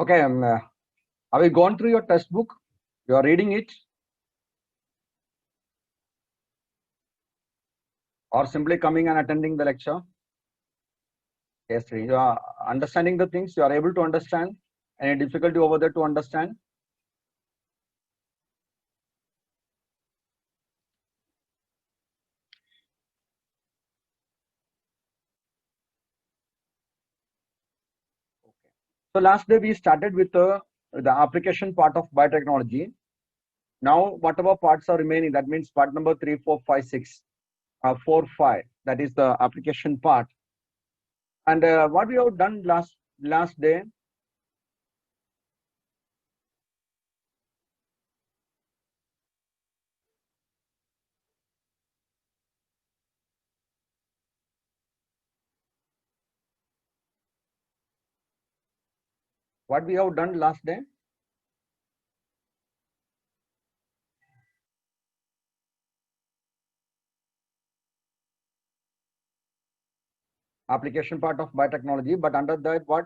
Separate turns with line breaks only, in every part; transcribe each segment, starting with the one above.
Okay, have you gone through your textbook? You are reading it, or simply coming and attending the lecture? Yes, you are understanding the things. You are able to understand. Any difficulty over there to understand? So last day we started with the application part of biotechnology. Now whatever parts are remaining, that means part number 3, 4, 5, 6, 4, 5. That is the application part. And what we have done last day. What we have done last day? Application part of biotechnology, but under that what?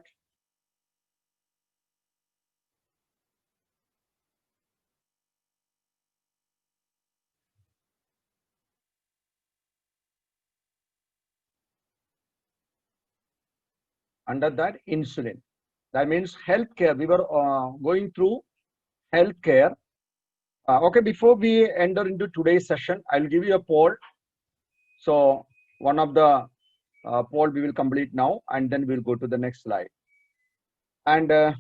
Under that insulin. That means healthcare. We were going through healthcare. Okay, before we enter into today's session, I'll give you a poll. So one of the poll we will complete now, and then we'll go to the next slide. And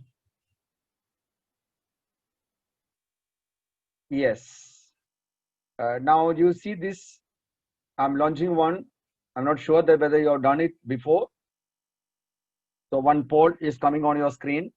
yes, now you see this. I'm launching one. I'm not sure that whether you have done it before. So one poll is coming on your screen.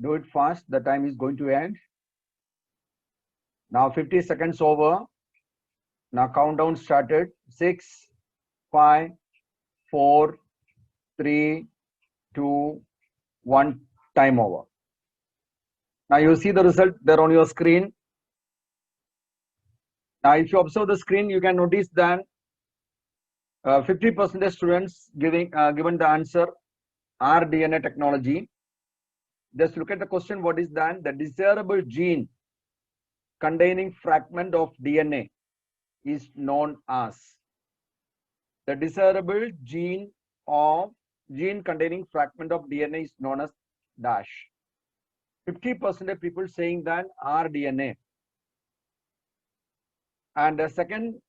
Do it fast. The time is going to end. Now 50 seconds over. Now countdown started. 6, 5, 4, 3, 2, 1. Time over. Now you see the result there on your screen. Now if you observe the screen, you can notice that 50% students given the answer rDNA technology. Just look at the question. What is that? The desirable gene containing fragment of DNA is known as. The desirable gene containing fragment of DNA is known as dash. 50% of people saying that rDNA. And the second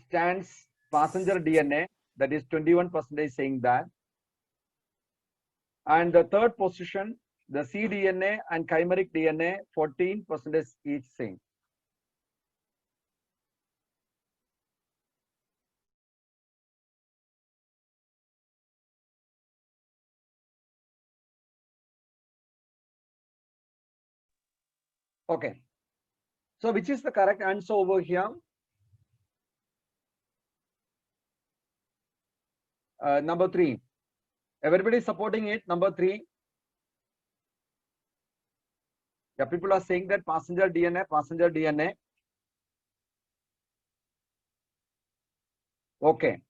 stands passenger DNA, that is 21% saying that. And the third position, the cDNA and chimeric DNA, 14% each saying. Okay. So which is the correct answer over here? Number 3. Everybody supporting it. Number 3. Yeah, people are saying that passenger DNA. Okay.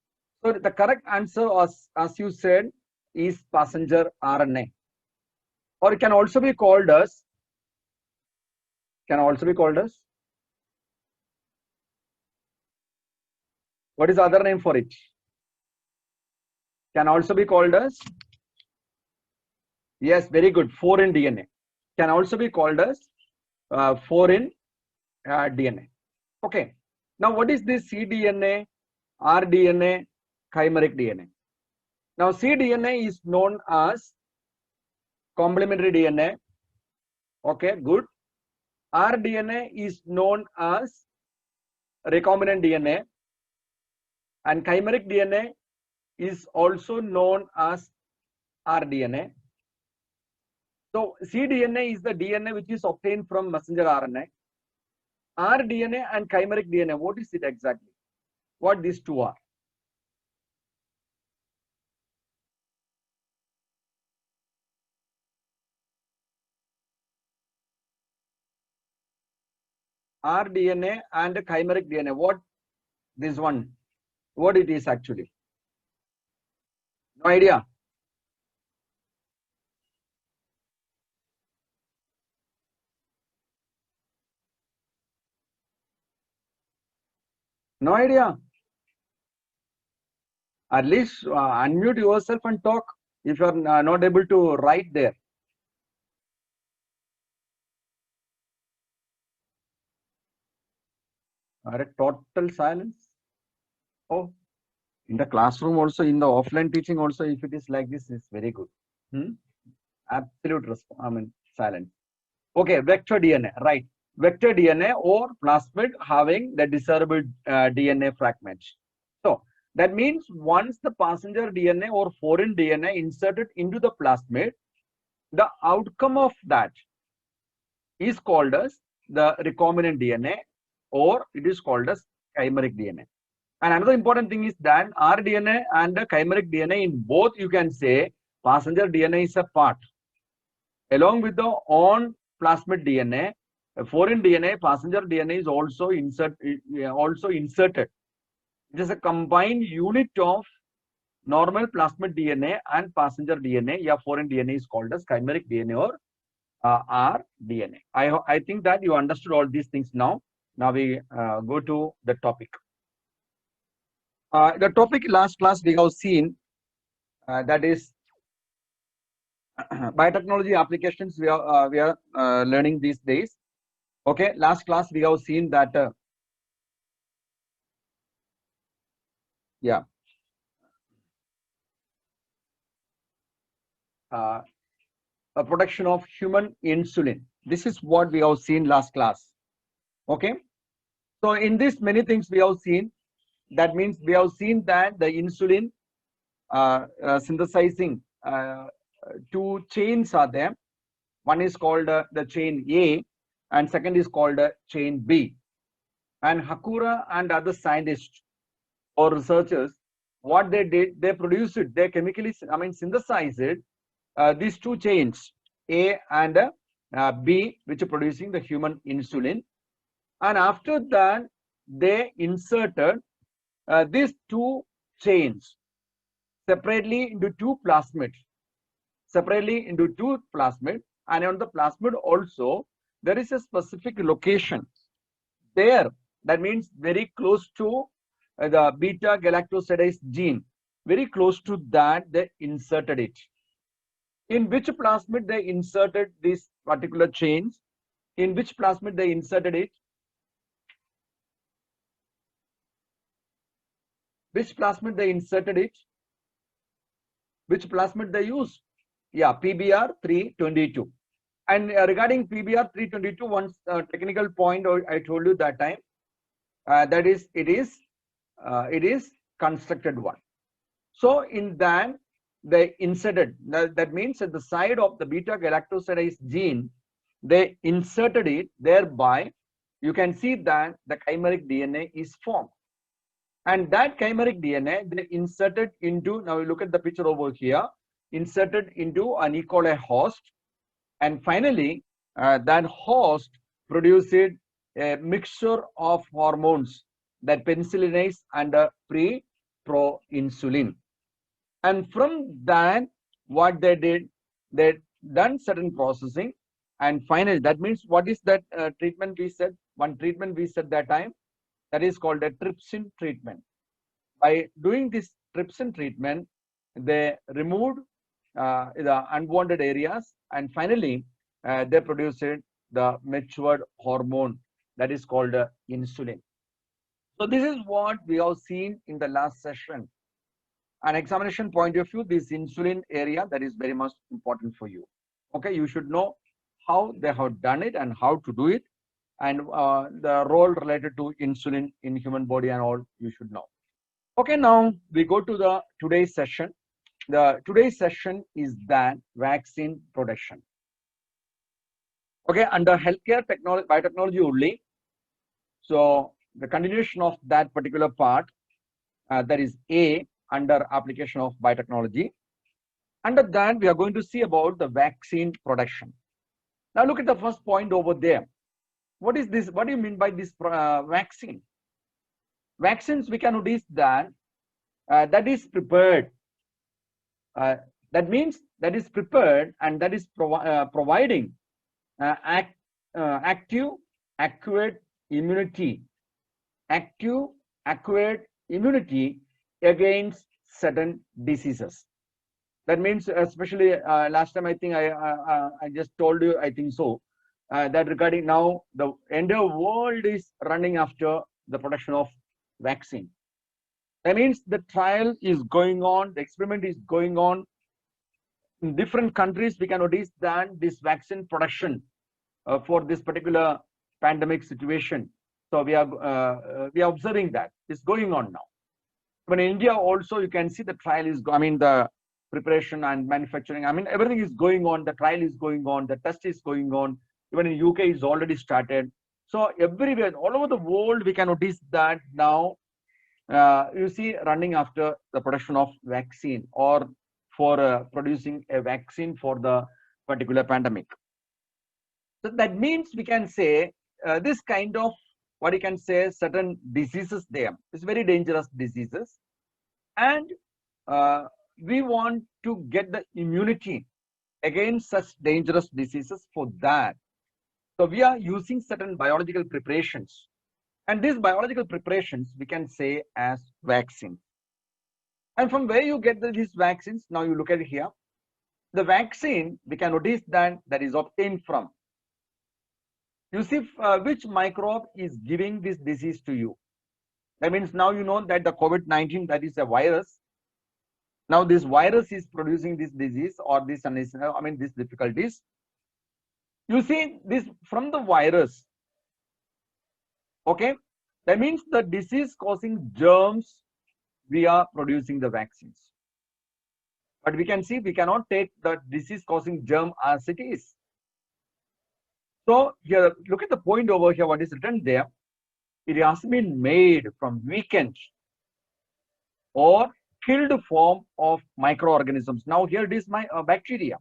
So the correct answer, as you said, is passenger RNA. Or it can also be called as. What is the other name for it? Can also be called as. Yes, very good. 4 in DNA. Can also be called as 4 in DNA. Okay. Now, what is this cDNA, rDNA, chimeric DNA? Now, cDNA is known as complementary DNA. Okay, good. rDNA is known as recombinant DNA, and chimeric DNA is also known as rDNA. So cDNA is the DNA which is obtained from messenger RNA. rDNA and chimeric DNA, what is it exactly? What these two are? rDNA and chimeric DNA, what this one, what it is actually? No idea. No idea. At least unmute yourself and talk if you are not able to write there. Are a total silence. Oh, in the classroom also, in the offline teaching also, if it is like this, it's very good. Absolute response. I mean, silence. Okay, vector DNA, right? Vector DNA or plasmid having the desirable DNA fragments. So that means once the passenger DNA or foreign DNA inserted into the plasmid, the outcome of that is called as the recombinant DNA, or it is called as chimeric DNA. And another important thing is that rDNA and the chimeric DNA, in both you can say passenger DNA is a part. Along with the on plasmid DNA, foreign DNA, passenger DNA is also inserted. It is a combined unit of normal plasmid DNA and passenger DNA. Yeah, foreign DNA is called as chimeric DNA or rDNA. I think that you understood all these things now. Now we go to the topic. The topic last class we have seen, that is biotechnology applications we are learning these days. Okay, last class we have seen that yeah, a production of human insulin. This is what we have seen last class. Okay, so in this many things we have seen. That means we have seen that the insulin synthesizing two chains are there. One is called the chain A, and second is called chain B. And Hakura and other scientists or researchers, what they did, they produced it, they chemically, synthesized it, these two chains, A and B, which are producing the human insulin. And after that, they inserted these two chains separately into two plasmids, and on the plasmid also, there is a specific location there. That means very close to the beta galactosidase gene, very close to that they inserted it. In which plasmid they inserted these particular chains? In which plasmid they inserted it? Which plasmid they inserted it? Which plasmid they used? Yeah, PBR 322. And regarding PBR 322, one technical point I told you that time, that is it is constructed one. So in that they inserted, that means at the side of the beta galactosidase gene, they inserted it, thereby you can see that the chimeric DNA is formed. And that chimeric DNA they inserted into, now you look at the picture over here, inserted into an E. coli host, and finally that host produced a mixture of hormones, that penicillinase and proinsulin. And from that, what they did, they done certain processing, and finally, that means what is that treatment we said? One treatment we said that time, that is called a trypsin treatment. By doing this trypsin treatment, they removed the unwanted areas, and finally they produced the matured hormone, that is called insulin. So this is what we have seen in the last session. An examination point of view, this insulin area, that is very much important for you. Okay, you should know how they have done it and how to do it, and the role related to insulin in human body and all you should know. Okay, now we go to the today's session. The today's session is that vaccine production. Okay, under healthcare technology, biotechnology only. So the continuation of that particular part, that is A under application of biotechnology. Under that, we are going to see about the vaccine production. Now look at the first point over there. What is this? What do you mean by this vaccine? Vaccines, we can notice that that is prepared. That means that is prepared and that is providing active, accurate immunity. Active, accurate immunity against certain diseases. That means, especially last time, I think I just told you, I think so, that regarding now the entire world is running after the production of vaccine. That means the trial is going on, the experiment is going on in different countries. We can notice that this vaccine production for this particular pandemic situation. So we are observing that it's going on now. But in India also, you can see the trial is, I mean, the preparation and manufacturing, I mean, everything is going on. The trial is going on. The test is going on. Even in UK is already started. So everywhere, all over the world, we can notice that now you see running after the production of vaccine or for producing a vaccine for the particular pandemic. So that means we can say this kind of, what you can say, certain diseases there. It's very dangerous diseases. And we want to get the immunity against such dangerous diseases. For that, so we are using certain biological preparations, and these biological preparations we can say as vaccine. And from where you get these vaccines, now you look at it here, the vaccine, we can notice that is obtained from, you see, which microbe is giving this disease to you. That means now you know that the COVID-19, that is a virus. Now this virus is producing this disease or this, I mean, these difficulties. You see this from the virus. Okay, that means the disease causing germs, we are producing the vaccines. But we can see we cannot take the disease causing germ as it is. So here, look at the point over here, what is written there. It has been made from weakened or killed form of microorganisms. Now here it is my bacteria,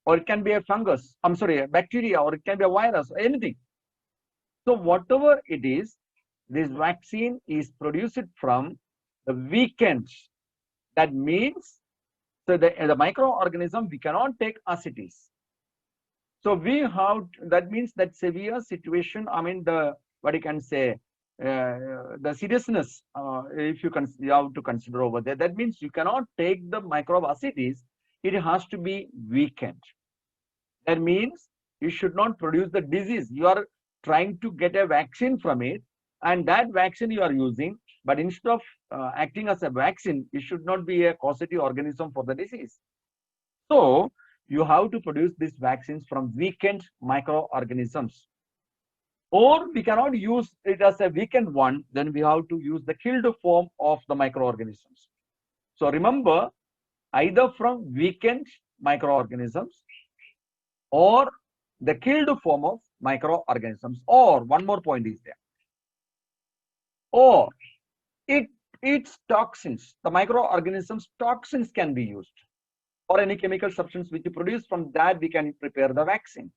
or it can be a fungus, I'm sorry, a bacteria, or it can be a virus, or anything. So whatever it is, this vaccine is produced from the weakened. That means, so the microorganism we cannot take as it is. So we have, that means that severe situation, I mean, the, what you can say, the seriousness, if you have to consider over there, that means you cannot take the microbe as it is, it has to be weakened. That means you should not produce the disease. You are trying to get a vaccine from it, and that vaccine you are using, but instead of acting as a vaccine, it should not be a causative organism for the disease. So you have to produce these vaccines from weakened microorganisms. Or we cannot use it as a weakened one, then we have to use the killed form of the microorganisms. So remember, either from weakened microorganisms or the killed form of microorganisms, or one more point is there, or its toxins, the microorganisms toxins can be used, or any chemical substance which you produce from that we can prepare the vaccine.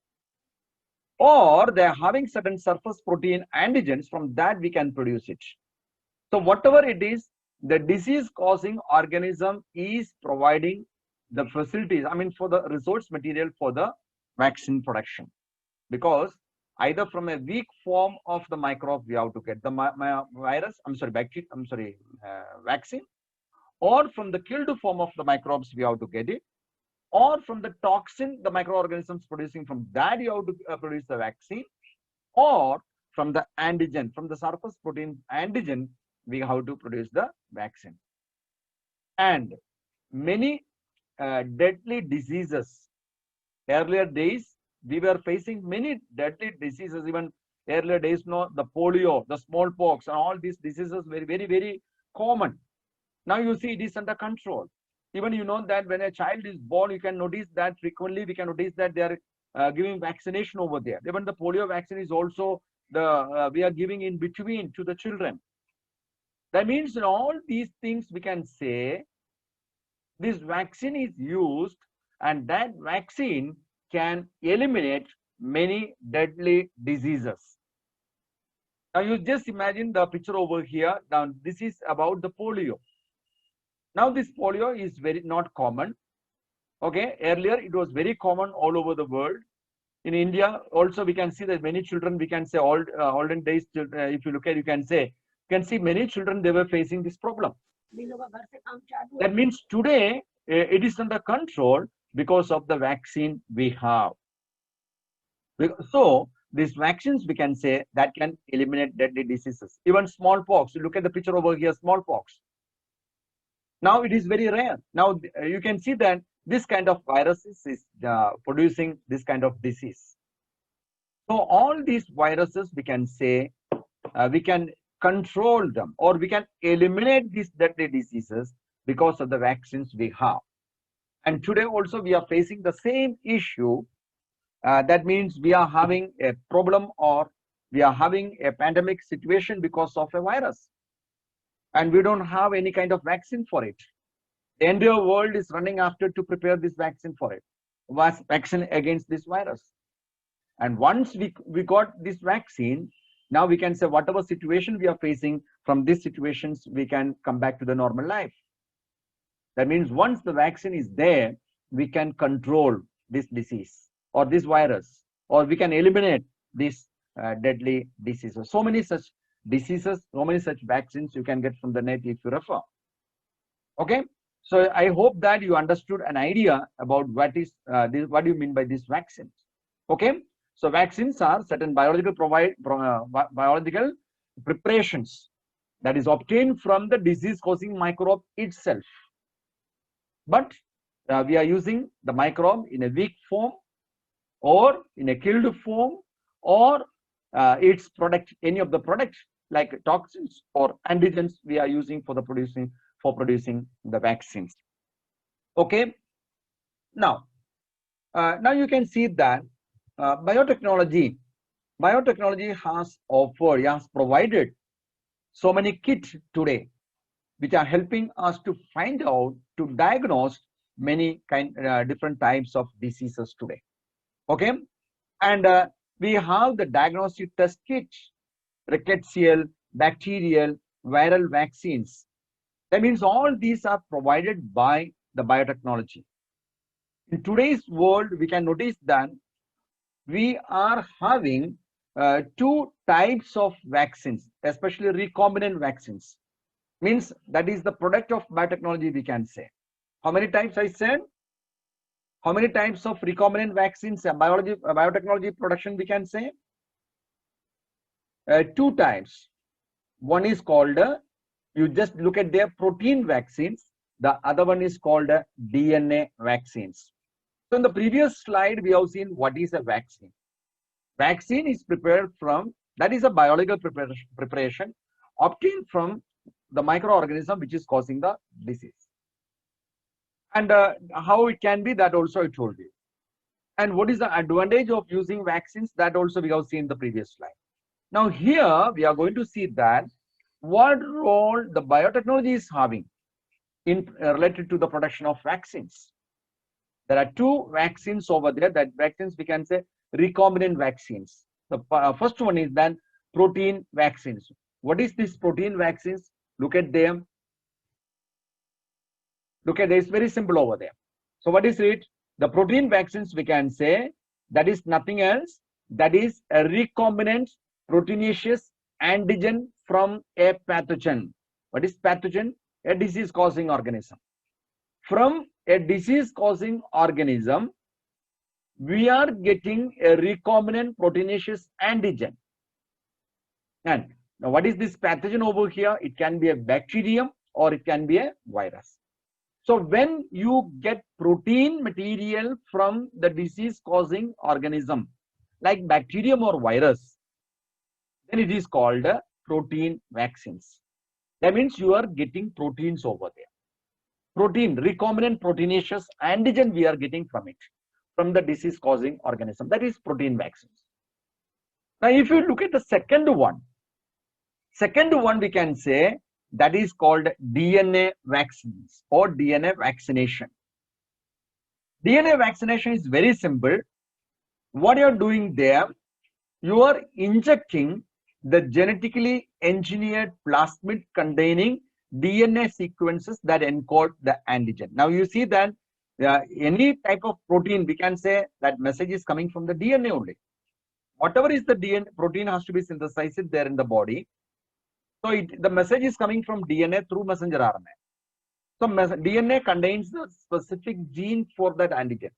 Or they are having certain surface protein antigens, from that we can produce it. So whatever it is, the disease causing organism is providing the facilities, I mean, for the resource material for the vaccine production. Because either from a weak form of the microbe we have to get the virus, I'm sorry, bacteria, I'm sorry, vaccine, or from the killed form of the microbes we have to get it, or from the toxin the microorganisms producing, from that you have to produce the vaccine, or from the antigen, from the surface protein antigen we have to produce the vaccine. And many deadly diseases, earlier days we were facing many deadly diseases. Even earlier days, no, the polio, the smallpox, and all these diseases were very, very common. Now you see it is under control. Even you know that when a child is born, you can notice that frequently we can notice that they are giving vaccination over there. Even the polio vaccine is also the we are giving in between to the children. That means in all these things we can say this vaccine is used, and that vaccine can eliminate many deadly diseases. Now you just imagine the picture over here. Now this is about the polio. Now this polio is very not common. Okay, earlier it was very common all over the world. In India also we can see that many children, we can say olden days, if you look at, you can see many children, they were facing this problem. That means today it is under control because of the vaccine we have. So these vaccines, we can say, that can eliminate deadly diseases. Even smallpox, you look at the picture over here, smallpox. Now it is very rare. Now you can see that this kind of viruses is producing this kind of disease. So all these viruses, we can say, we can control them, or we can eliminate these deadly diseases because of the vaccines we have. And today also we are facing the same issue. That means we are having a problem, or we are having a pandemic situation because of a virus, and we don't have any kind of vaccine for it. The entire world is running after to prepare this vaccine for it, vaccine against this virus. And once we got this vaccine, now we can say whatever situation we are facing, from these situations we can come back to the normal life. That means once the vaccine is there, we can control this disease or this virus, or we can eliminate these deadly diseases. So many such diseases, so many such vaccines you can get from the net if you refer. Okay, so I hope that you understood an idea about what is what do you mean by these vaccines. Okay, so vaccines are certain biological biological preparations that is obtained from the disease causing microbe itself, but we are using the microbe in a weak form, or in a killed form, or its product, any of the products like toxins or antigens we are using for the producing the vaccines. Okay, now you can see that biotechnology has provided so many kits today which are helping us to find out, to diagnose many different types of diseases today. Okay, and we have the diagnostic test kit, rickettsial, bacterial, viral vaccines. That means all these are provided by the biotechnology. In today's world, we can notice that we are having two types of vaccines, especially recombinant vaccines. Means that is the product of biotechnology, we can say. How many types I said? How many types of recombinant vaccines and biotechnology production we can say? Two types. One is called, you just look at their protein vaccines. The other one is called DNA vaccines. So in the previous slide, we have seen what is a vaccine. Vaccine is prepared from, that is a biological preparation obtained from the microorganism which is causing the disease. And how it can be, that also I told you. And what is the advantage of using vaccines, that also we have seen in the previous slide. Now here we are going to see that what role the biotechnology is having in related to the production of vaccines. There are two vaccines over there, that vaccines we can say recombinant vaccines. The first one is then protein vaccines. What is this protein vaccines? Look at them. Look at this, very simple over there. So what is it? The protein vaccines we can say, that is nothing else, that is a recombinant proteinaceous antigen from a pathogen. What is pathogen? A disease causing organism. From a disease causing organism, we are getting a recombinant proteinaceous antigen. And now what is this pathogen over here? It can be a bacterium or it can be a virus. So when you get protein material from the disease causing organism like bacterium or virus, then it is called protein vaccines. That means you are getting proteins over there. Protein, recombinant proteinaceous antigen we are getting from it, from the disease causing organism. That is protein vaccines. Now, if you look at the second one we can say that is called DNA vaccines or DNA vaccination. DNA vaccination is very simple. What you are doing there, you are injecting the genetically engineered plasmid containing DNA sequences that encode the antigen. Now you see that any type of protein, we can say that message is coming from the DNA only. Whatever is the DNA, protein has to be synthesized there in the body. So the message is coming from DNA through messenger RNA. So DNA contains the specific gene for that antigen.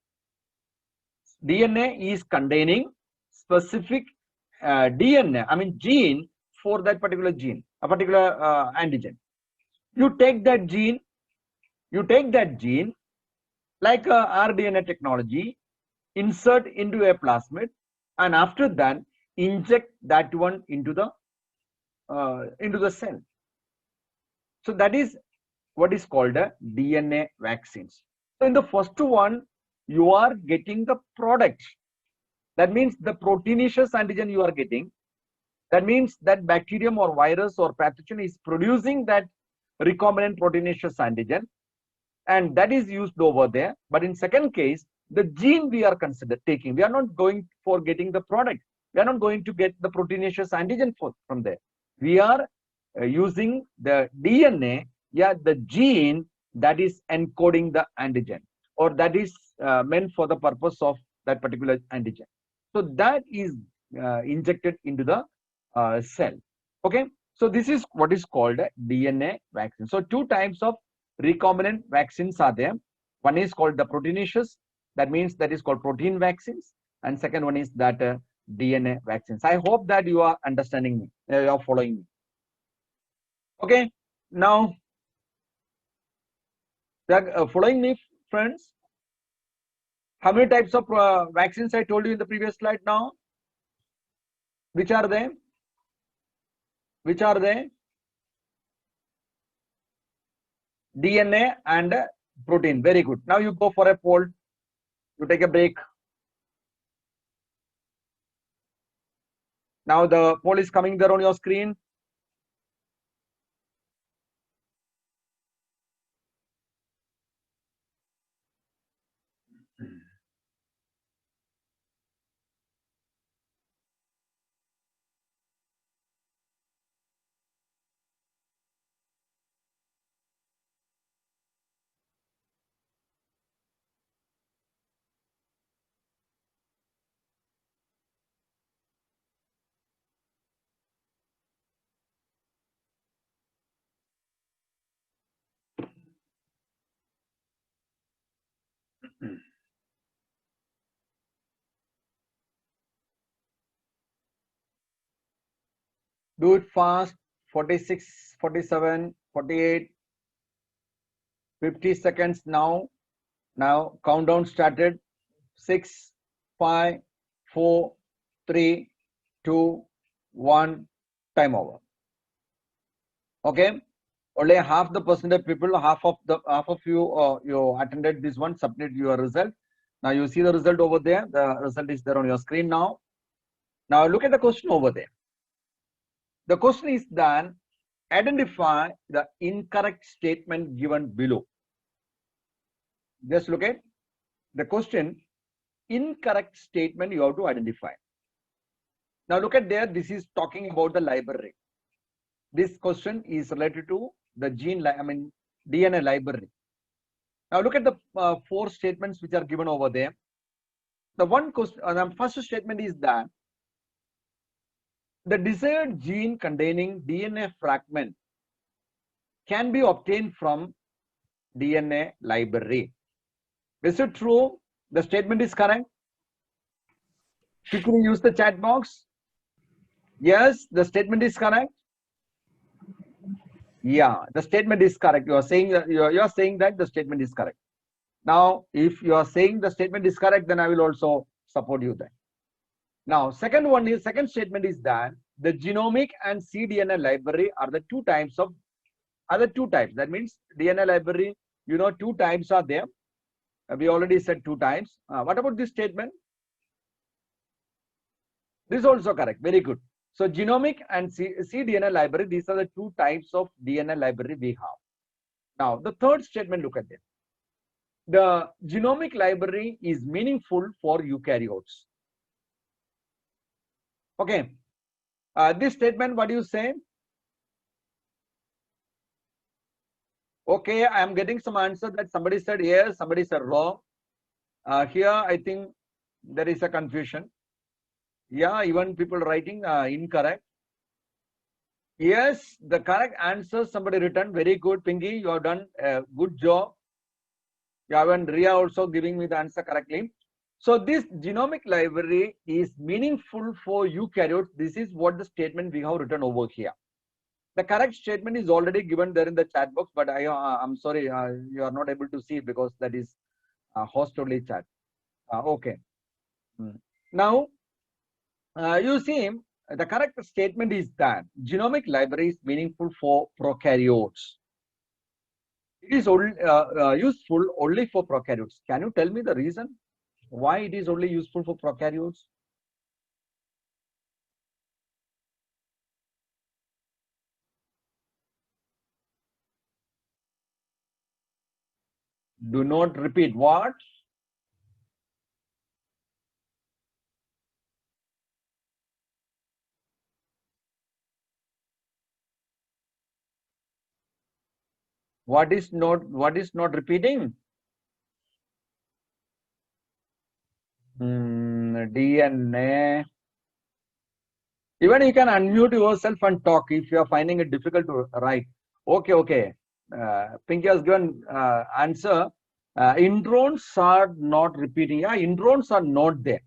DNA is containing specific DNA, I mean gene for that particular gene, a particular antigen. You take that gene like rDNA technology, insert into a plasmid, and after that inject that one into the cell. So that is what is called a DNA vaccines. So in the first one, you are getting the product. That means the proteinaceous antigen you are getting. That means that bacterium or virus or pathogen is producing that recombinant proteinaceous antigen, and that is used over there. But in second case, the gene we are taking. We are not going for getting the product. We are not going to get the proteinaceous antigen from there. We are using the DNA, the gene that is encoding the antigen, or that is meant for the purpose of that particular antigen. So that is injected into the cell. Okay, so this is what is called a DNA vaccine. So two types of recombinant vaccines are there. One is called the proteinaceous, that means that is called protein vaccines, and second one is that DNA vaccines. I hope that you are understanding me, you are following me. Okay, now following me, friends. How many types of vaccines I told you in the previous slide now? Which are they? Which are they? DNA and protein. Very good. Now you go for a poll. You take a break. Now the poll is coming there on your screen. Do it fast. 46, 47, 48, 50 seconds now. Now countdown started. 6, 5, 4, 3, 2, 1. Time over. Okay. Only half the percentage people, half of you, you attended this one. Submit your result. Now you see the result over there. The result is there on your screen now. Now look at the question over there. The question is then identify the incorrect statement given below. Just look at the question. Incorrect statement you have to identify. Now look at there. This is talking about the library. This question is related to the DNA library. Now look at the 4 statements which are given over there. The one question, the first statement is that the desired gene containing DNA fragment can be obtained from DNA library. Is it true? The statement is correct. Quickly use the chat box. Yes, the statement is correct. Yeah, the statement is correct. You are saying that you are saying that the statement is correct. Now, if you are saying the statement is correct, then I will also support you there. Now, second statement is that the genomic and cDNA library are the two types of other two types. That means DNA library, two types are there. We already said two types. What about this statement? This is also correct. Very good. So genomic and cDNA library, these are the two types of DNA library we have. Now, the third statement, look at this. The genomic library is meaningful for eukaryotes. Okay. This statement, what do you say? Okay, I am getting some answer that somebody said yes, somebody said wrong. Here, I think there is a confusion. Yeah, even people writing incorrect. Yes, the correct answer somebody written. Very good, Pinky. You have done a good job. You have and Ria also giving me the answer correctly. So this genomic library is meaningful for eukaryotes. This is what the statement we have written over here. The correct statement is already given there in the chat box, but I'm sorry, you are not able to see it because that is host only chat. Okay. Now, you see, the correct statement is that genomic library is meaningful for prokaryotes. It is only, useful only for prokaryotes. Can you tell me the reason why it is only useful for prokaryotes? Do not repeat what? What is not repeating? DNA. Even you can unmute yourself and talk if you are finding it difficult to write. Okay. Pinky has given answer. Introns are not repeating. Yeah, introns are not there.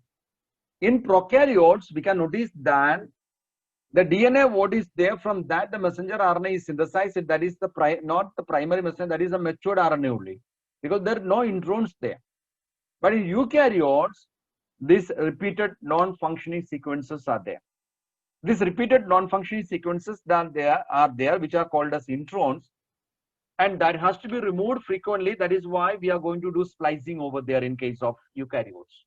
In prokaryotes, we can notice that the DNA, what is there, from that the messenger RNA is synthesized. That is not the primary messenger, that is a matured RNA only, because there are no introns there. But in eukaryotes, these repeated non-functioning sequences are there. These repeated non-functioning sequences that are there, which are called as introns, and that has to be removed frequently. That is why we are going to do splicing over there in case of eukaryotes.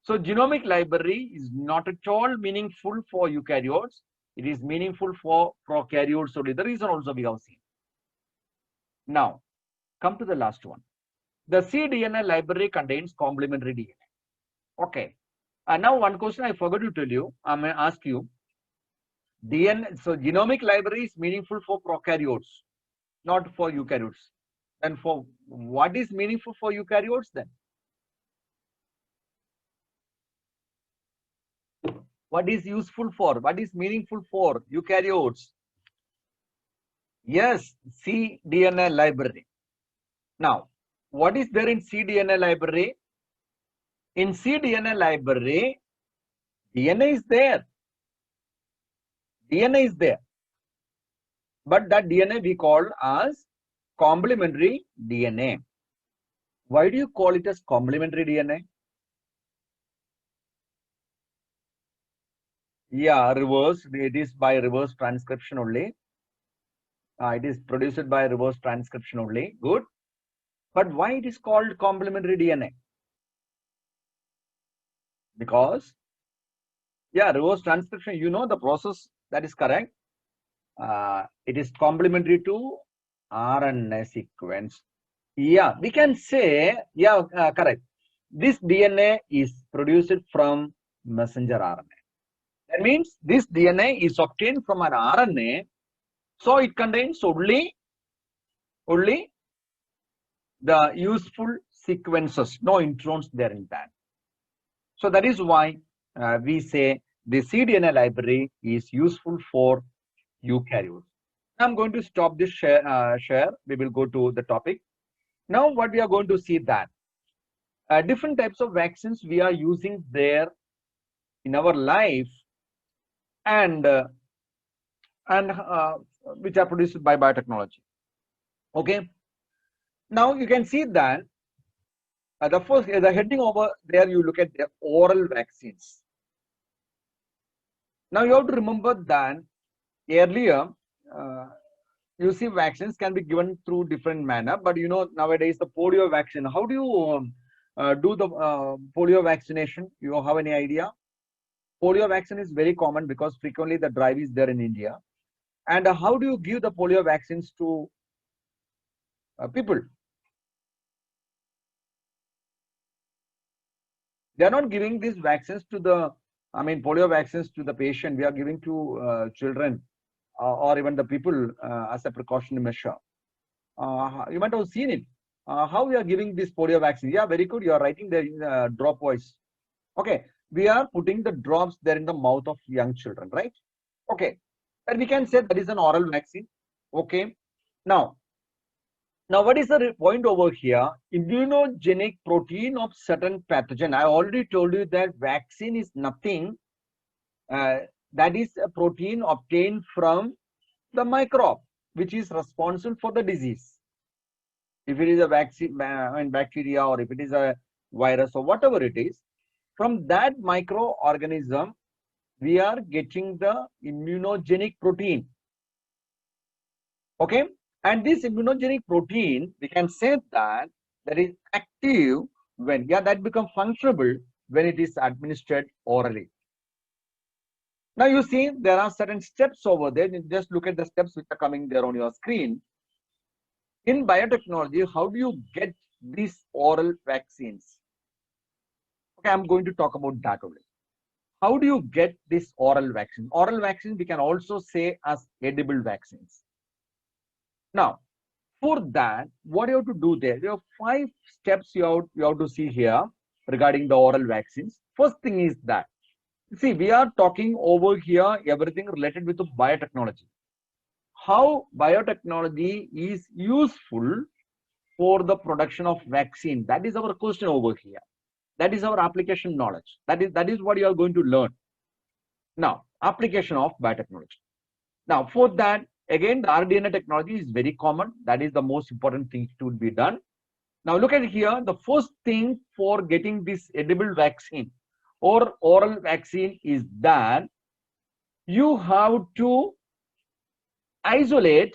So genomic library is not at all meaningful for eukaryotes. It is meaningful for prokaryotes only. The reason also we have seen. Now, come to the last one. The cDNA library contains complementary DNA. Okay. And now one question I forgot to tell you. I may ask you. DNA. So genomic library is meaningful for prokaryotes, not for eukaryotes. And for what is meaningful for eukaryotes then? What is useful for? What is meaningful for eukaryotes? Yes, cDNA library. Now, what is there in cDNA library? In cDNA library, DNA is there. DNA is there. But that DNA we call as complementary DNA. Why do you call it as complementary DNA? Yeah, reverse. It is by reverse transcription only. It is produced by reverse transcription only. Good. But why it is called complementary DNA? Because, yeah, reverse transcription, you know the process, that is correct. It is complementary to RNA sequence. Yeah, we can say, yeah, correct. This DNA is produced from messenger RNA. That means this DNA is obtained from an RNA, so it contains only the useful sequences, no introns there in that. So that is why we say the cDNA library is useful for eukaryotes. I'm going to stop this share. We will go to the topic. Now what we are going to see that different types of vaccines we are using there in our life, and which are produced by biotechnology. Okay. Now you can see that the heading over there, you look at the oral vaccines. Now you have to remember that earlier, you see vaccines can be given through different manner, but you know nowadays the polio vaccine. How do you do the polio vaccination? You have any idea? Polio vaccine is very common because frequently the drive is there in India. And how do you give the polio vaccines to people? They are not giving these vaccines to the, polio vaccines to the patient. We are giving to children or even the people as a precautionary measure. You might have seen it. How we are giving this polio vaccine? Yeah, very good. You are writing the drop voice. Okay, we are putting the drops there in the mouth of young children, right? Okay, and we can say that is an oral vaccine. Okay, now what is the point over here? Immunogenic protein of certain pathogen. I already told you that vaccine is nothing. That is a protein obtained from the microbe, which is responsible for the disease. If it is a vaccine, bacteria, or if it is a virus or whatever it is, from that microorganism, we are getting the immunogenic protein. Okay, and this immunogenic protein, we can say that is active when, that becomes functional when it is administered orally. Now you see there are certain steps over there. Just look at the steps which are coming there on your screen. In biotechnology, how do you get these oral vaccines? Okay, I'm going to talk about that only. How do you get this oral vaccine? Oral vaccine we can also say as edible vaccines. Now, for that, what you have to do there? There are 5 steps you have to see here regarding the oral vaccines. First thing is that, see, we are talking over here everything related with the biotechnology. How biotechnology is useful for the production of vaccine. That is our question over here. That is our application knowledge. That is what you are going to learn. Now, application of biotechnology. Now, for that, again, the rDNA technology is very common. That is the most important thing to be done. Now, look at here. The first thing for getting this edible vaccine or oral vaccine is that you have to isolate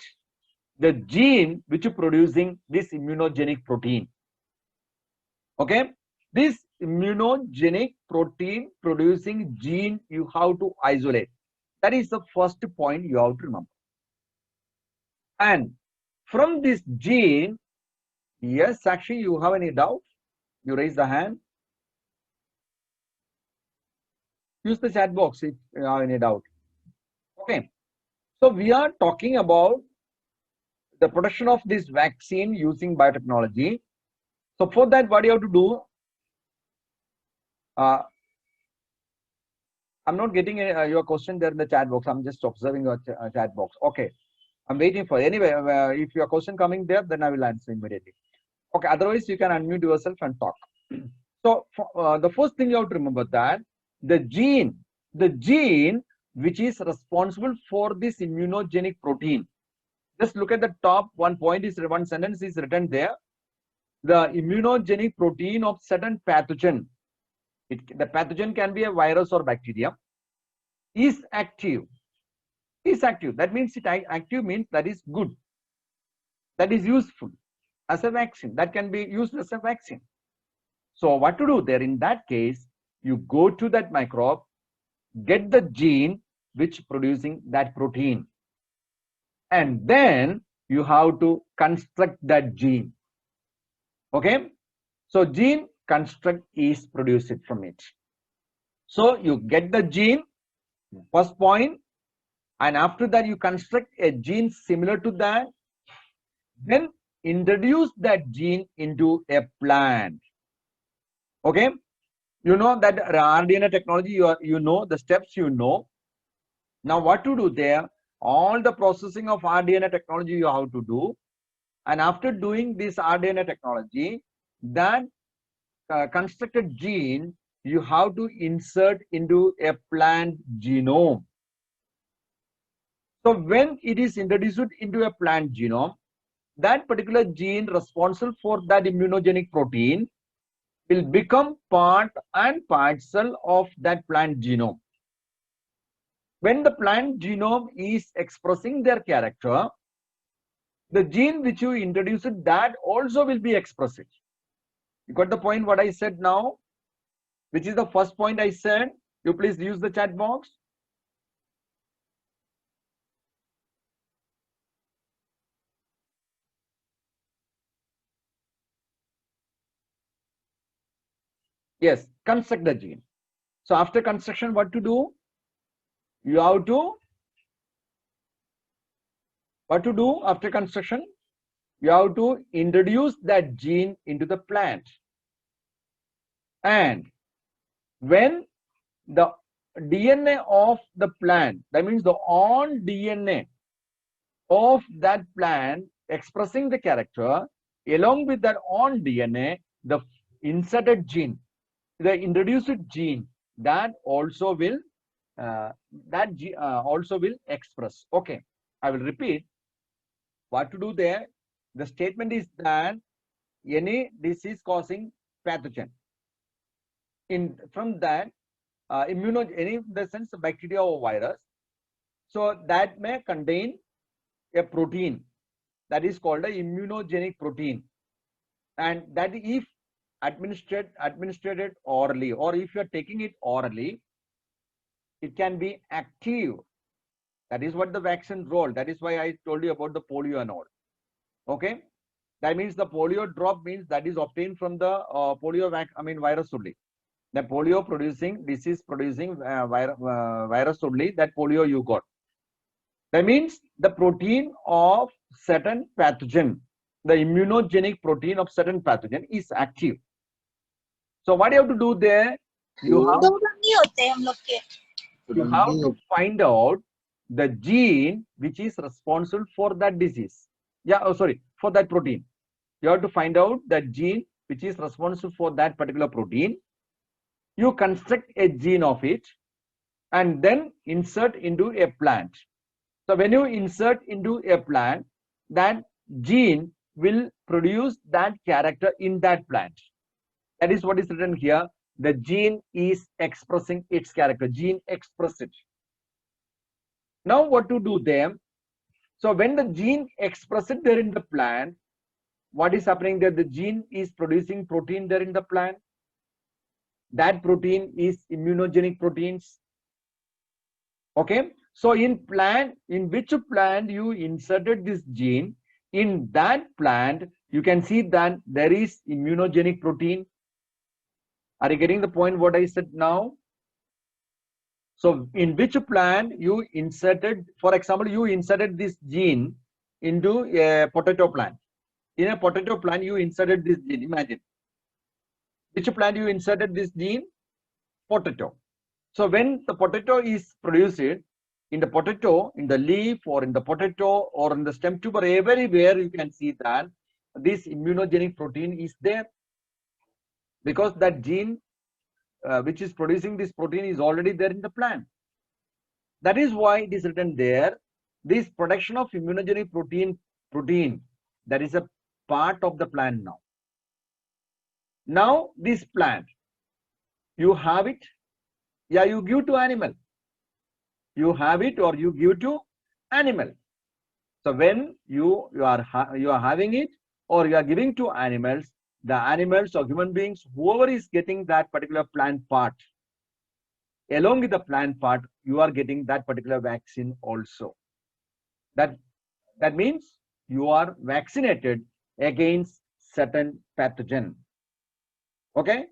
the gene which is producing this immunogenic protein. Okay, this immunogenic protein producing gene you have to isolate. That is the first point you have to remember. And from this gene, yes, actually, you have any doubt? You raise the hand. Use the chat box if you have any doubt. Okay, so we are talking about the production of this vaccine using biotechnology. So for that, what you have to do? I'm not getting your question there in the chat box. I'm just observing your chat box. Okay, I'm waiting for it. Anyway, if your question coming there, then I will answer immediately. Okay, otherwise you can unmute yourself and talk. So the first thing you have to remember that the gene which is responsible for this immunogenic protein. Just look at the top one sentence is written there. The immunogenic protein of certain pathogen. The pathogen can be a virus or bacteria. Is active. Is active. That means active means that is good. That is useful as a vaccine. That can be used as a vaccine. So what to do there? In that case, you go to that microbe, get the gene which producing that protein, and then you have to construct that gene. Okay, so gene construct is produced from it. So you get the gene, first point, and after that you construct a gene similar to that, then introduce that gene into a plant. Okay, you know that rDNA technology, you know the steps, you know. Now what to do there? All the processing of rDNA technology you have to do, and after doing this rDNA technology, that constructed gene you have to insert into a plant genome. So when it is introduced into a plant genome, that particular gene responsible for that immunogenic protein will become part and parcel of that plant genome. When the plant genome is expressing their character, the gene which you introduced, that also will be expressed. You got the point what I said now? Which is the first point I said? You please use the chat box. Yes, construct the gene. So after construction, what to do? You have to, what to do after construction? You have to introduce that gene into the plant. And when the DNA of the plant, that means the on DNA of that plant expressing the character, along with that on DNA, the inserted gene, the introduced gene, that also will also will express. Okay, I will repeat what to do there. The statement is that any disease causing pathogen, in from that any in the sense bacteria or virus, so that may contain a protein that is called a immunogenic protein, and that if administered orally, or if you are taking it orally, it can be active. That is what the vaccine role. That is why I told you about the polio and all. Okay, that means the polio drop means that is obtained from the virus only. The polio producing disease producing virus only, that polio you got. That means the protein of certain pathogen, the immunogenic protein of certain pathogen is active. So what you have to do there? You have to find out the gene which is responsible for that disease. Yeah, oh sorry, for that protein. You have to find out that gene which is responsible for that particular protein. You construct a gene of it and then insert into a plant. So when you insert into a plant, that gene will produce that character in that plant. That is what is written here. The gene is expressing its character. Gene express it. Now what to do there? So when the gene expresses there in the plant, what is happening there? The gene is producing protein there in the plant. That protein is immunogenic proteins. Okay. So in which plant you inserted this gene, in that plant, you can see that there is immunogenic protein. Are you getting the point what I said now? So in which plant you inserted, for example, you inserted this gene into a potato plant. In a potato plant, you inserted this gene. Imagine. Which plant you inserted this gene? Potato. So when the potato is produced, in the potato, in the leaf, or in the potato, or in the stem tuber, everywhere you can see that this immunogenic protein is there, because that gene which is producing this protein is already there in the plant. That is why it is written there. This production of immunogenic protein, that is a part of the plant now. Now this plant, you have it, yeah, you give to animal. You have it or you give to animal. So when you are having it or you are giving to animals, the animals or human beings, whoever is getting that particular plant part, along with the plant part, you are getting that particular vaccine also. That means you are vaccinated against certain pathogen. Okay,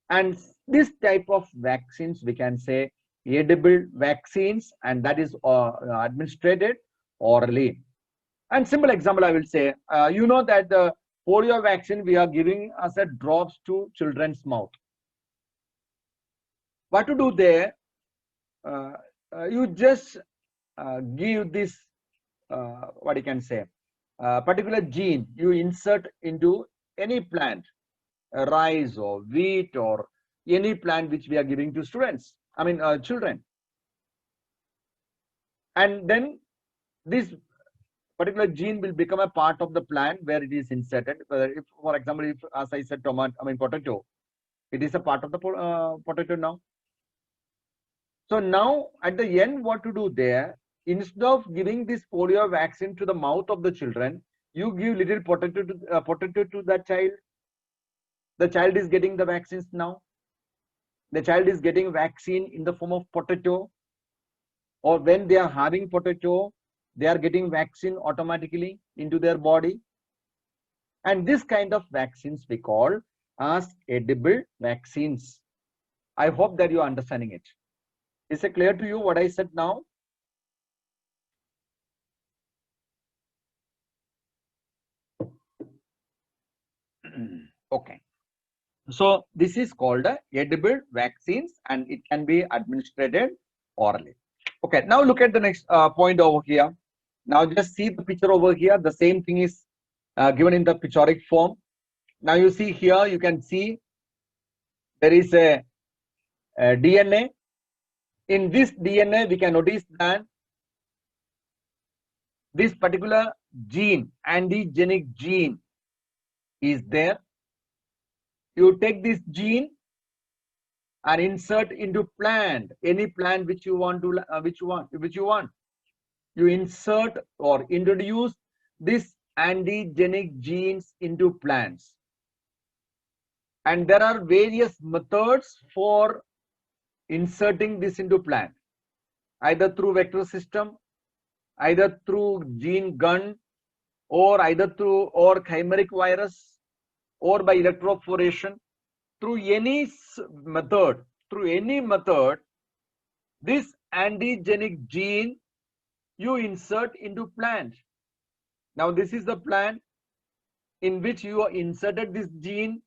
and this type of vaccines we can say edible vaccines, and that is administered orally. And simple example I will say, you know that the polio vaccine we are giving as a drops to children's mouth. What to do there? You just give this what you can say particular gene, you insert into any plant, rice or wheat or any plant which we are giving to students, children, and then this particular gene will become a part of the plant where it is inserted. If, for example, if as I said, potato, it is a part of the potato now. So now at the end, what to do there? Instead of giving this polio vaccine to the mouth of the children, you give little potato to that child. The child is getting the vaccines now. The child is getting vaccine in the form of potato, or when they are having potato, they are getting vaccine automatically into their body. And this kind of vaccines we call as edible vaccines. I hope that you are understanding it. Is it clear to you what I said now? Okay. So this is called edible vaccines, and it can be administered orally. Okay, now look at the next point over here. Now just see the picture over here. The same thing is given in the pictorial form. Now you see here, you can see there is a DNA. In this DNA, we can notice that this particular gene, antigenic gene, is there. You take this gene and insert into plant, any plant which you want to, which you want. You insert or introduce this antigenic genes into plants. And there are various methods for inserting this into plant, either through vector system, either through gene gun, or either through chimeric virus, or by electroporation. Through any method, this antigenic gene you insert into plant. Now this is the plant in which you are inserted this gene,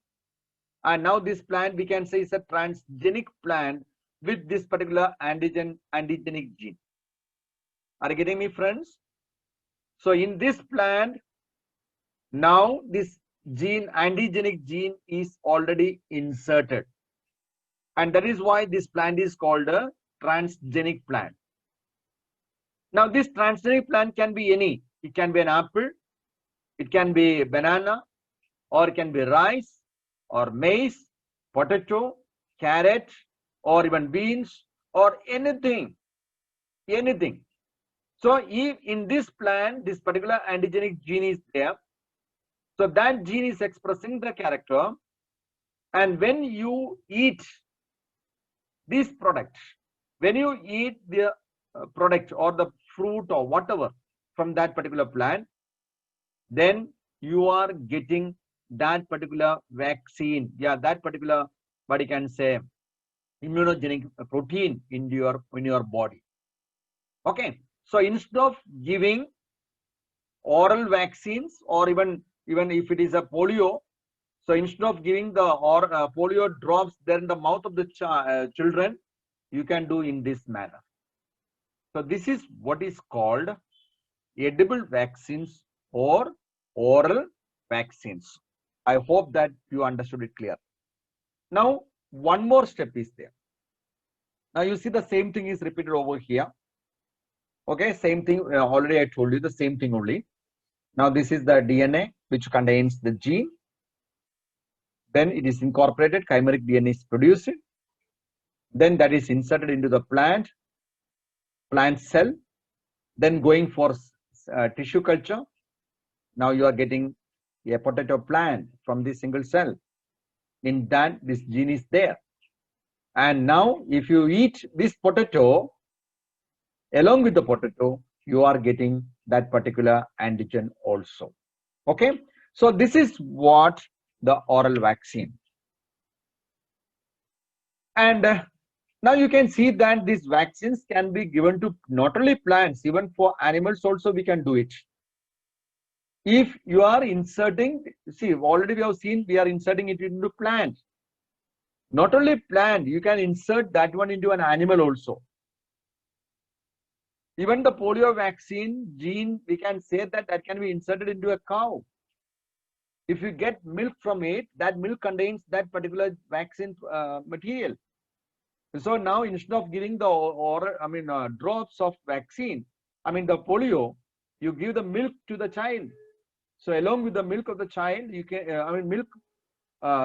and now this plant we can say is a transgenic plant with this particular antigenic gene. Are you getting me, friends? So in this plant, now this gene, antigenic gene, is already inserted, and that is why this plant is called a transgenic plant. Now this transgenic plant can be any. It can be an apple, it can be banana, or it can be rice, or maize, potato, carrot, or even beans, or anything. So if in this plant, this particular antigenic gene is there, so that gene is expressing the character, and when you eat this product, when you eat the product or the fruit or whatever from that particular plant, then you are getting that particular vaccine, that particular, what you can say, immunogenic protein in your body. Okay, so instead of giving oral vaccines, or even if it is a polio, so instead of giving the polio drops there in the mouth of the children, you can do in this manner. So this is what is called edible vaccines or oral vaccines. I hope that you understood it clear. Now one more step is there. Now you see the same thing is repeated over here. Okay, same thing, already I told you the same thing only. Now this is the DNA which contains the gene. Then it is incorporated, chimeric DNA is produced. Then that is inserted into the plant cell. Then going for tissue culture. Now you are getting a potato plant from this single cell. In that, this gene is there. And now if you eat this potato, along with the potato, you are getting that particular antigen also. Okay, so this is what the oral vaccine. And now you can see that these vaccines can be given to not only plants, even for animals also we can do it. If you are inserting, see, already we have seen we are inserting it into plant. Not only plant, you can insert that one into an animal also. Even the polio vaccine gene, we can say that can be inserted into a cow. If you get milk from it, that milk contains that particular vaccine material. So now instead of giving the drops of vaccine, the polio, you give the milk to the child. So along with the milk of the child, you can, milk,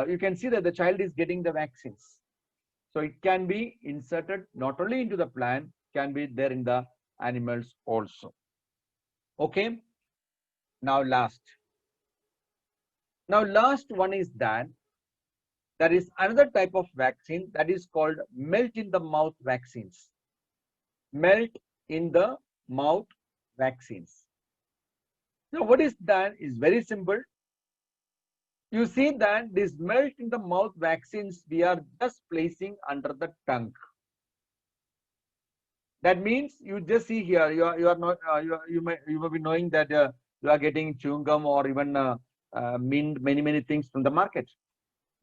you can see that the child is getting the vaccines. So it can be inserted not only into the plant, can be there in the animals also. Okay. Now last one is that there is another type of vaccine that is called melt in the mouth vaccines. Melt in the mouth vaccines. Now what is that is very simple. You see that this melt in the mouth vaccines we are just placing under the tongue. That means you just see here, you are not, you may be knowing that you are getting chewing gum or even many things from the market.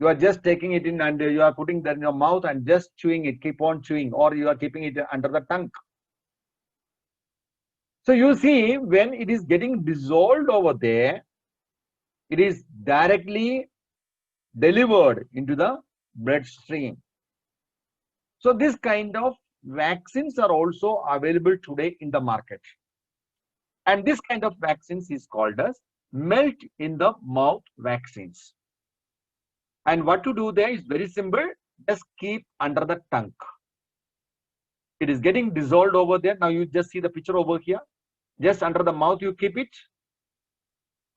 You are just taking it in and you are putting that in your mouth and just chewing it, keep on chewing, or you are keeping it under the tongue. So you see, when it is getting dissolved over there, it is directly delivered into the bloodstream. So this kind of vaccines are also available today in the market. And this kind of vaccines is called as melt in the mouth vaccines. And what to do there is very simple. Just keep under the tongue. It is getting dissolved over there. Now you just see the picture over here. Just under the mouth you keep it.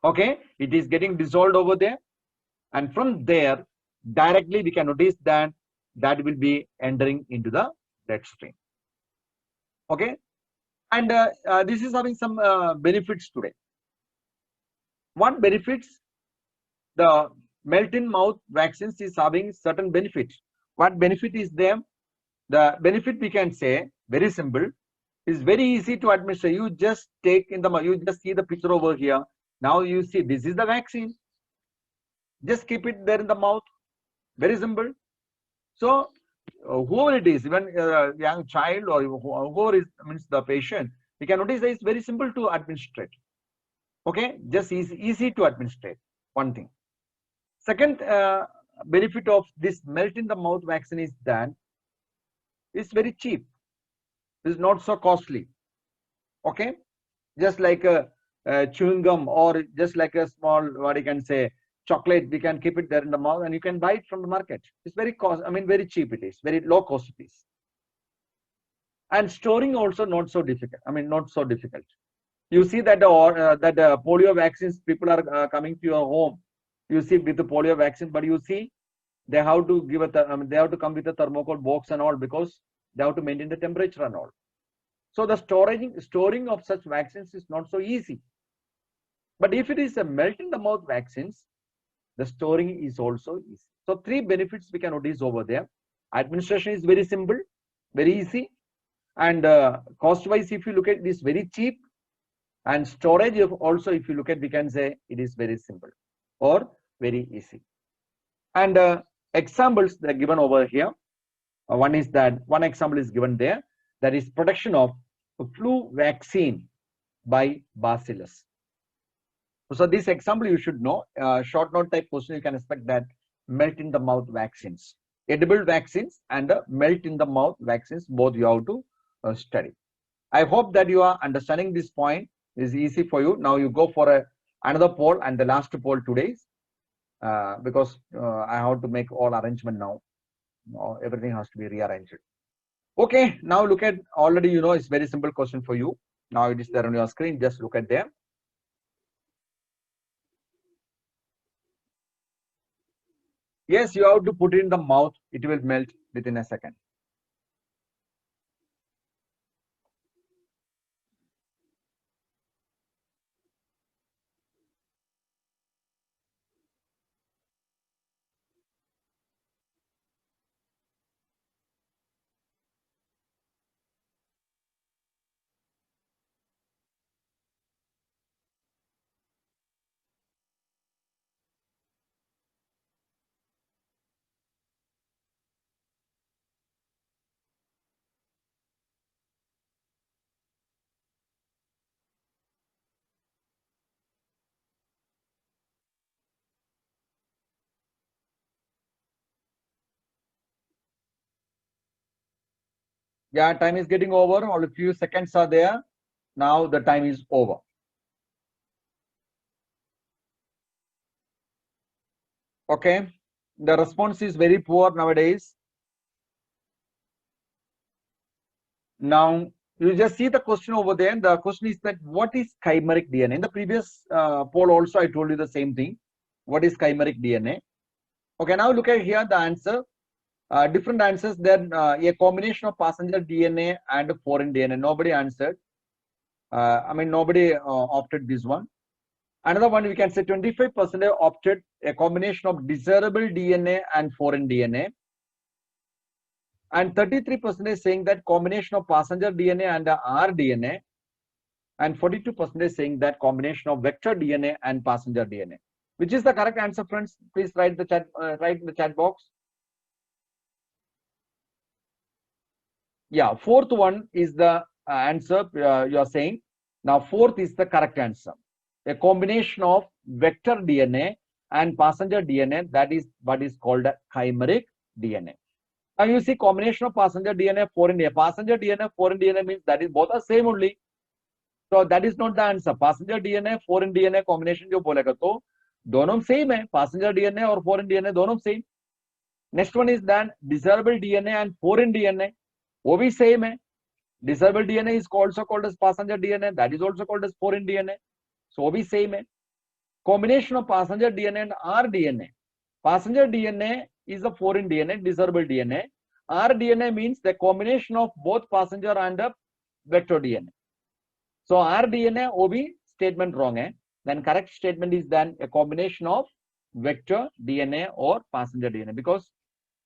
Okay. It is getting dissolved over there. And from there, directly we can notice that that will be entering into the bloodstream. Okay. And this is having some benefits today. What benefits? The melt in mouth vaccines is having certain benefits. What benefit is there? The benefit we can say very simple. Is very easy to administer. You just take in the mouth. You just see the picture over here. Now you see this is the vaccine. Just keep it there in the mouth. Very simple. So whoever it is, even a young child or whoever is means the patient, you can notice that it's very simple to administrate. Okay, just easy to administrate. One thing. Second benefit of this melt in the mouth vaccine is that it's very cheap. It's not so costly. Okay, just like a chewing gum or just like a small, what you can say, chocolate, we can keep it there in the mouth and you can buy it from the market. It's very very cheap it is, very low cost it is. And storing also not so difficult. Not so difficult. You see that the polio vaccines, people are coming to your home. You see with the polio vaccine, but you see they have to give they have to come with a thermocol box and all because they have to maintain the temperature and all. So the storing of such vaccines is not so easy. But if it is a melt in the mouth vaccines, the storing is also easy. So three benefits we can notice over there. Administration is very simple, very easy, and cost wise, if you look at it, is very cheap. And storage also, if you look at, we can say it is very simple or very easy. And examples that are given over here. One is that one example is given there, that is production of flu vaccine by bacillus. So this example you should know. Short note type question you can expect that melt in the mouth vaccines, edible vaccines and melt in the mouth vaccines, both you have to study. I hope that you are understanding this point. Is easy for you. Now you go for another poll and the last poll today, because I have to make all arrangement now. Everything has to be rearranged. Okay, now look at, already you know it's very simple question for you. Now it is there on your screen. Just look at them. Yes, you have to put it in the mouth. It will melt within a second. Yeah, time is getting over. Only a few seconds are there. Now the time is over. Okay, the response is very poor nowadays. Now you just see the question over there. The question is that what is chimeric DNA? In the previous poll also I told you the same thing. What is chimeric DNA? Okay, now look at here the answer. Different answers. Then a combination of passenger DNA and foreign DNA. Nobody answered. I mean nobody opted this one. Another one we can say 25% opted a combination of desirable DNA and foreign DNA. And 33% is saying that combination of passenger DNA and rDNA, and 42% is saying that combination of vector DNA and passenger DNA. Which is the correct answer, friends? Please write the chat, write in the chat box. Yeah, fourth one is the answer you are saying. Now, fourth is the correct answer. A combination of vector DNA and passenger DNA, that is what is called a chimeric DNA. Now you see combination of passenger DNA, foreign DNA. Passenger DNA, foreign DNA means that is both are same only. So that is not the answer. Passenger DNA, foreign DNA combination जो बोलेगा तो दोनों same है. Passenger DNA और foreign DNA दोनों same. Next one is then desirable DNA and foreign DNA. वो भी same है. Desirable DNA is also called as passenger DNA. That is also called as foreign DNA. So वो भी same है. Combination of passenger DNA and rDNA. Passenger DNA is a foreign DNA, desirable DNA. rDNA means the combination of both passenger and vector DNA. So rDNA OB statement wrong hai. Then correct statement is then a combination of vector DNA or passenger DNA, because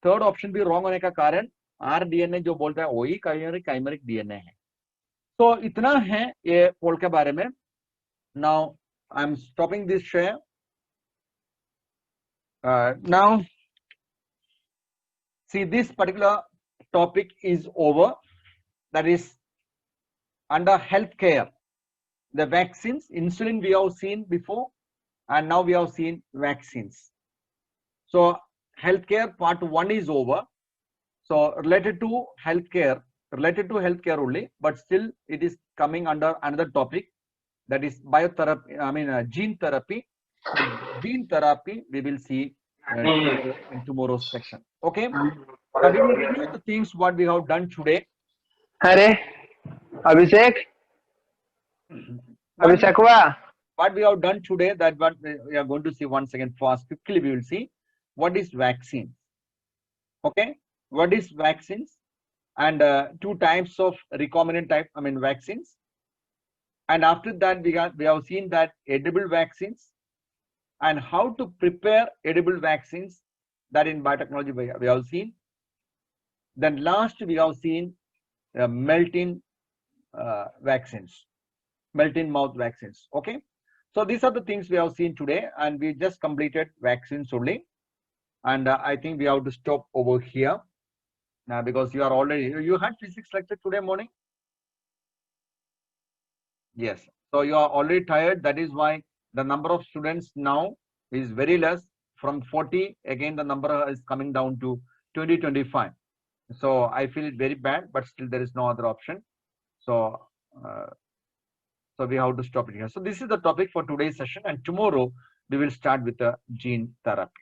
third option भी wrong होने का कारण rDNA जो बोलता है वही chimeric DNA है. तो इतना है ये पोल के बारे में. Now I'm stopping this share. Now see, this particular topic is over. That is under healthcare. The vaccines, insulin we have seen before, and now we have seen vaccines. So healthcare part 1 is over. So related to healthcare only, but still it is coming under another topic, that is biotherapy, I mean gene therapy. So gene therapy we will see in tomorrow's section. Okay, now we will review the things what we have done today.
अरे अभिषेक
What we have done today, that what we are going to see once again fast, quickly we will see what is vaccine. Okay, what is vaccines, and two types of recombinant type, I mean vaccines. And after that we have seen that edible vaccines and how to prepare edible vaccines, that in biotechnology we have seen. Then last we have seen melt-in vaccines, melt-in mouth vaccines. Okay, so these are the things we have seen today, and we just completed vaccines only. And I think we have to stop over here now, because you are already, you had physics lecture today morning. Yes, so you are already tired. That is why the number of students now is very less. From 40, again the number is coming down to 20-25. So I feel it very bad, but still there is no other option. So so we have to stop it here. So this is the topic for today's session, and tomorrow we will start with the gene therapy.